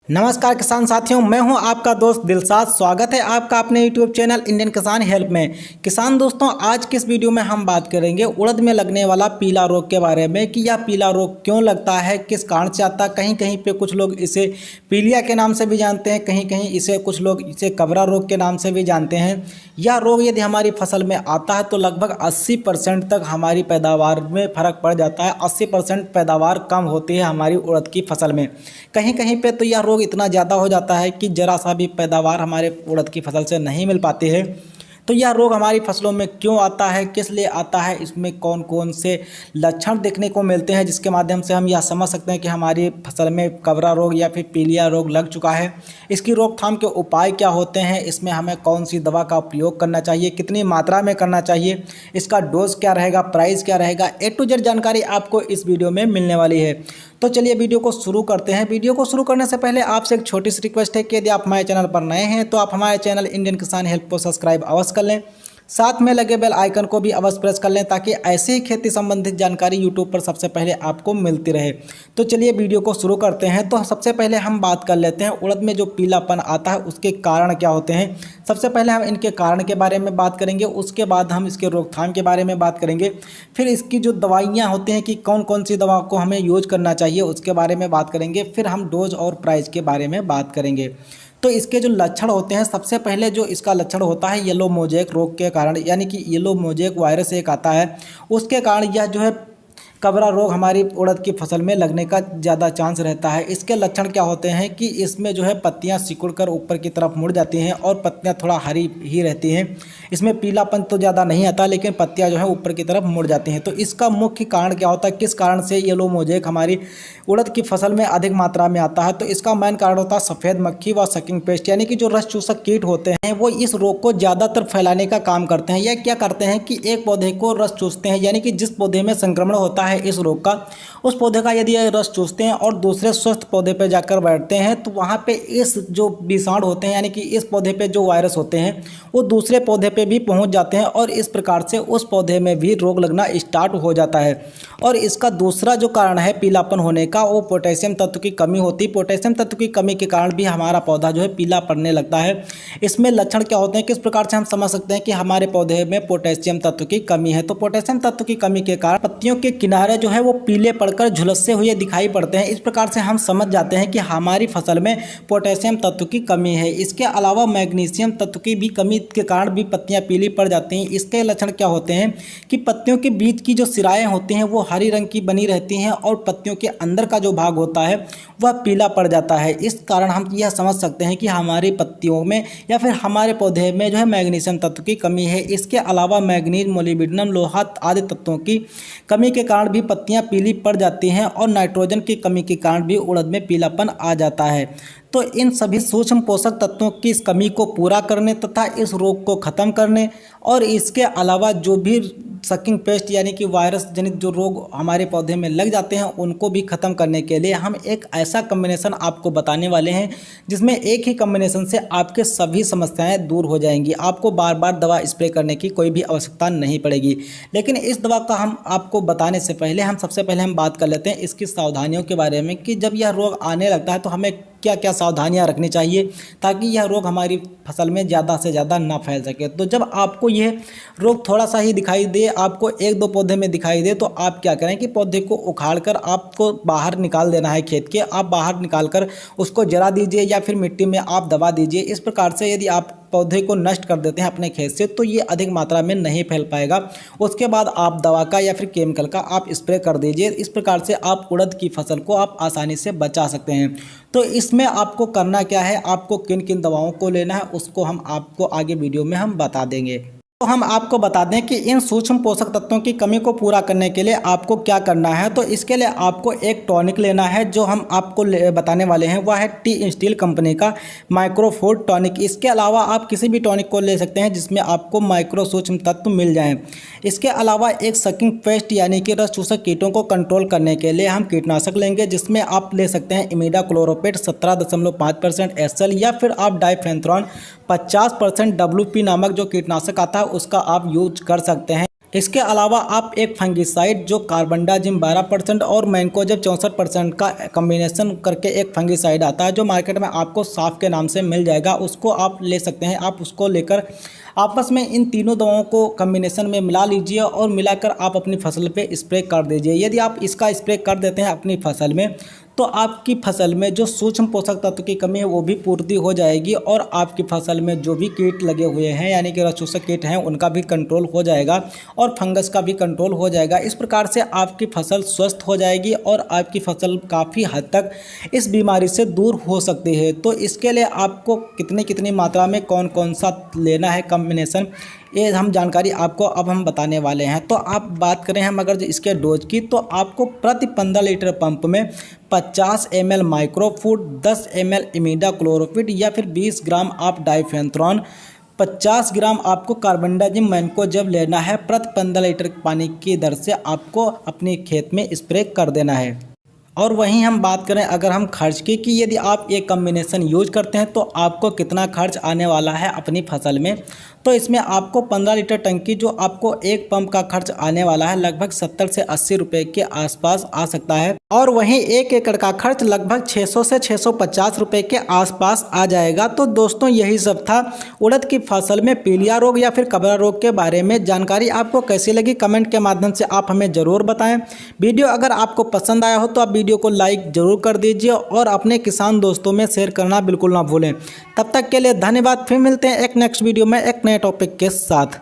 नमस्कार किसान साथियों, मैं हूं आपका दोस्त दिलसाद। स्वागत है आपका अपने यूट्यूब चैनल इंडियन किसान हेल्प में। किसान दोस्तों, आज की इस वीडियो में हम बात करेंगे उड़द में लगने वाला पीला रोग के बारे में कि यह पीला रोग क्यों लगता है, किस कारण से आता है। कहीं कहीं पे कुछ लोग इसे पीलिया के नाम से भी जानते हैं, कहीं कहीं इसे कुछ लोग इसे कबरा रोग के नाम से भी जानते हैं। यह रोग यदि हमारी फसल में आता है तो लगभग 80% तक हमारी पैदावार में फ़र्क पड़ जाता है। 80% पैदावार कम होती है हमारी उड़द की फसल में। कहीं कहीं पे तो यह रोग इतना ज़्यादा हो जाता है कि ज़रा सा भी पैदावार हमारे उड़द की फसल से नहीं मिल पाती है। तो यह रोग हमारी फसलों में क्यों आता है, किस लिए आता है, इसमें कौन कौन से लक्षण देखने को मिलते हैं जिसके माध्यम से हम यह समझ सकते हैं कि हमारी फसल में कबरा रोग या फिर पीलिया रोग लग चुका है। इसकी रोकथाम के उपाय क्या होते हैं, इसमें हमें कौन सी दवा का उपयोग करना चाहिए, कितनी मात्रा में करना चाहिए, इसका डोज क्या रहेगा, प्राइस क्या रहेगा, A to Z जानकारी आपको इस वीडियो में मिलने वाली है। तो चलिए वीडियो को शुरू करते हैं। वीडियो को शुरू करने से पहले आपसे एक छोटी सी रिक्वेस्ट है कि यदि आप हमारे चैनल पर नए हैं तो आप हमारे चैनल इंडियन किसान हेल्प को सब्सक्राइब अवश्य कर लें, साथ में लगे बेल आइकन को भी अवश्य प्रेस कर लें ताकि ऐसे ही खेती संबंधित जानकारी यूट्यूब पर सबसे पहले आपको मिलती रहे। तो चलिए वीडियो को शुरू करते हैं। तो सबसे पहले हम बात कर लेते हैं उड़द में जो पीलापन आता है उसके कारण क्या होते हैं। सबसे पहले हम इनके कारण के बारे में बात करेंगे, उसके बाद हम इसके रोकथाम के बारे में बात करेंगे, फिर इसकी जो दवाइयाँ होती हैं कि कौन कौन सी दवा को हमें यूज करना चाहिए उसके बारे में बात करेंगे, फिर हम डोज और प्राइस के बारे में बात करेंगे। तो इसके जो लक्षण होते हैं, सबसे पहले जो इसका लक्षण होता है येलो मोज़ेक रोग के कारण, यानी कि येलो मोज़ेक वायरस एक आता है, उसके कारण यह जो है कबरा रोग हमारी उड़द की फसल में लगने का ज़्यादा चांस रहता है। इसके लक्षण क्या होते हैं कि इसमें जो है पत्तियां सिकुड़कर ऊपर की तरफ मुड़ जाती हैं और पत्तियां थोड़ा हरी ही रहती हैं। इसमें पीलापन तो ज़्यादा नहीं आता लेकिन पत्तियां जो है ऊपर की तरफ मुड़ जाती हैं। तो इसका मुख्य कारण क्या होता है, किस कारण से येलो मोज़ेक हमारी उड़द की फसल में अधिक मात्रा में आता है। तो इसका मेन कारण होता है सफ़ेद मक्खी व सकिंग पेस्ट, यानी कि जो रस चूसक कीट होते हैं वो इस रोग को ज़्यादातर फैलाने का काम करते हैं। यह क्या करते हैं कि एक पौधे को रस चूसते हैं, यानी कि जिस पौधे में संक्रमण होता है इस रोग का, उस पौधे का यदि ये रस चूसते हैं और दूसरे स्वस्थ पौधे पर जाकर बैठते हैं तो वहाँ पे इस जो विषाणु होते हैं, यानी कि इस पौधे पे जो वायरस होते हैं वो दूसरे पौधे पे भी पहुँच जाते हैं और इस प्रकार से उस पौधे में भी रोग लगना स्टार्ट हो जाता है। और इसका दूसरा जो कारण है पीलापन होने का वो पोटेशियम तत्व की कमी होती है। पोटेशियम तत्व की कमी के कारण भी हमारा पौधा जो है पीला पड़ने लगता है। इसमें लक्षण क्या होते हैं, किस प्रकार से हम समझ सकते हैं कि हमारे पौधे में पोटेशियम तत्व की कमी है। तो पोटेशियम तत्व की कमी के कारण पत्तियों के किनारे जो है वो पीले पड़कर झुलसे हुए दिखाई पड़ते हैं। इस प्रकार से हम समझ जाते हैं कि हमारी फसल में पोटेशियम तत्व की कमी है। इसके अलावा मैग्नीशियम तत्व की भी कमी के कारण भी पत्तियां पीली पड़ जाती हैं। इसके लक्षण क्या होते हैं कि पत्तियों के बीच की जो सिराएं होती हैं वो हरी रंग की बनी रहती हैं और पत्तियों के अंदर का जो भाग होता है वह पीला पड़ जाता है। इस कारण हम यह समझ सकते हैं कि हमारी पत्तियों में या फिर हमारे पौधे में जो है मैग्नीशियम तत्व की कमी है। इसके अलावा मैग्नीज, मोलिब्डेनम, लोहा आदि तत्वों की कमी के कारण भी पत्तियां पीली पड़ जाती हैं और नाइट्रोजन की कमी के कारण भी उड़द में पीलापन आ जाता है। तो इन सभी सूक्ष्म पोषक तत्वों की इस कमी को पूरा करने तथा इस रोग को ख़त्म करने और इसके अलावा जो भी सकिंग पेस्ट यानी कि वायरस जनित जो रोग हमारे पौधे में लग जाते हैं उनको भी ख़त्म करने के लिए हम एक ऐसा कम्बिनेशन आपको बताने वाले हैं जिसमें एक ही कम्बिनेशन से आपके सभी समस्याएं दूर हो जाएंगी। आपको बार बार दवा स्प्रे करने की कोई भी आवश्यकता नहीं पड़ेगी। लेकिन इस दवा का हम आपको बताने से पहले सबसे पहले हम बात कर लेते हैं इसकी सावधानियों के बारे में कि जब यह रोग आने लगता है तो हमें क्या क्या सावधानियां रखनी चाहिए ताकि यह रोग हमारी फसल में ज़्यादा से ज़्यादा ना फैल सके। तो जब आपको यह रोग थोड़ा सा ही दिखाई दे, आपको एक दो पौधे में दिखाई दे, तो आप क्या करें कि पौधे को उखाड़कर आपको बाहर निकाल देना है खेत के। आप बाहर निकाल कर उसको जला दीजिए या फिर मिट्टी में आप दबा दीजिए। इस प्रकार से यदि आप पौधे को नष्ट कर देते हैं अपने खेत से तो ये अधिक मात्रा में नहीं फैल पाएगा। उसके बाद आप दवा का या फिर केमिकल का आप स्प्रे कर दीजिए। इस प्रकार से आप उड़द की फसल को आप आसानी से बचा सकते हैं। तो इसमें आपको करना क्या है, आपको किन किन दवाओं को लेना है उसको हम आपको आगे वीडियो में हम बता देंगे। तो हम आपको बता दें कि इन सूक्ष्म पोषक तत्वों की कमी को पूरा करने के लिए आपको क्या करना है। तो इसके लिए आपको एक टॉनिक लेना है। जो हम आपको बताने वाले हैं वह है टी इंस्टील कंपनी का माइक्रोफोर्ट टॉनिक। इसके अलावा आप किसी भी टॉनिक को ले सकते हैं जिसमें आपको माइक्रो सूक्ष्म तत्व मिल जाएं। इसके अलावा एक सकिंग पेस्ट यानी कि रस चूसक कीटों को कंट्रोल करने के लिए हम कीटनाशक लेंगे जिसमें आप ले सकते हैं इमिडाक्लोरोपेट 17.5% SL या फिर आप डाइफेंथ्रॉन 50% WP नामक जो कीटनाशक आता है उसका आप यूज कर सकते हैं। इसके अलावा आप एक फंगिसाइड जो कार्बेंडाजिम 12% और मैंकोजेब 64% का कम्बिनेशन करके एक फंगिसाइड आता है जो मार्केट में आपको साफ के नाम से मिल जाएगा, उसको आप ले सकते हैं। आप उसको लेकर आपस में इन तीनों दवाओं को कम्बिनेशन में मिला लीजिए और मिलाकर आप अपनी फसल पे स्प्रे कर दीजिए। यदि आप इसका स्प्रे कर देते हैं अपनी फसल में तो आपकी फसल में जो सूक्ष्म पोषक तत्व की कमी है वो भी पूर्ति हो जाएगी और आपकी फसल में जो भी कीट लगे हुए हैं यानी कि रस चूसक कीट हैं उनका भी कंट्रोल हो जाएगा और फंगस का भी कंट्रोल हो जाएगा। इस प्रकार से आपकी फसल स्वस्थ हो जाएगी और आपकी फसल काफ़ी हद तक इस बीमारी से दूर हो सकती है। तो इसके लिए आपको कितनी मात्रा में कौन कौन सा लेना है कॉम्बिनेशन, ये हम जानकारी आपको अब हम बताने वाले हैं। तो आप बात करें हम अगर इसके डोज की तो आपको प्रति 15 लीटर पंप में 50 ml माइक्रोफूड, 10 ml इमिडाक्लोरोपिड या फिर 20 ग्राम आप डाइफेंथ्रॉन, 50 ग्राम आपको कार्बेंडाजिम मैंकोजेब लेना है। प्रति 15 लीटर पानी की दर से आपको अपने खेत में स्प्रे कर देना है। और वहीं हम बात करें अगर हम खर्च की कि यदि आप ये कम्बिनेशन यूज करते हैं तो आपको कितना खर्च आने वाला है अपनी फसल में, तो इसमें आपको 15 लीटर टंकी जो आपको एक पंप का खर्च आने वाला है लगभग 70 से 80 रुपये के आसपास आ सकता है और वहीं 1 एकड़ का खर्च लगभग 600 से 650 रुपये के आसपास आ जाएगा। तो दोस्तों यही सब था उड़द की फसल में पीलिया रोग या फिर कबरा रोग के बारे में। जानकारी आपको कैसी लगी कमेंट के माध्यम से आप हमें ज़रूर बताएं। वीडियो अगर आपको पसंद आया हो तो आप वीडियो को लाइक ज़रूर कर दीजिए और अपने किसान दोस्तों में शेयर करना बिल्कुल ना भूलें। तब तक के लिए धन्यवाद। फिर मिलते हैं एक नेक्स्ट वीडियो में एक नए टॉपिक के साथ।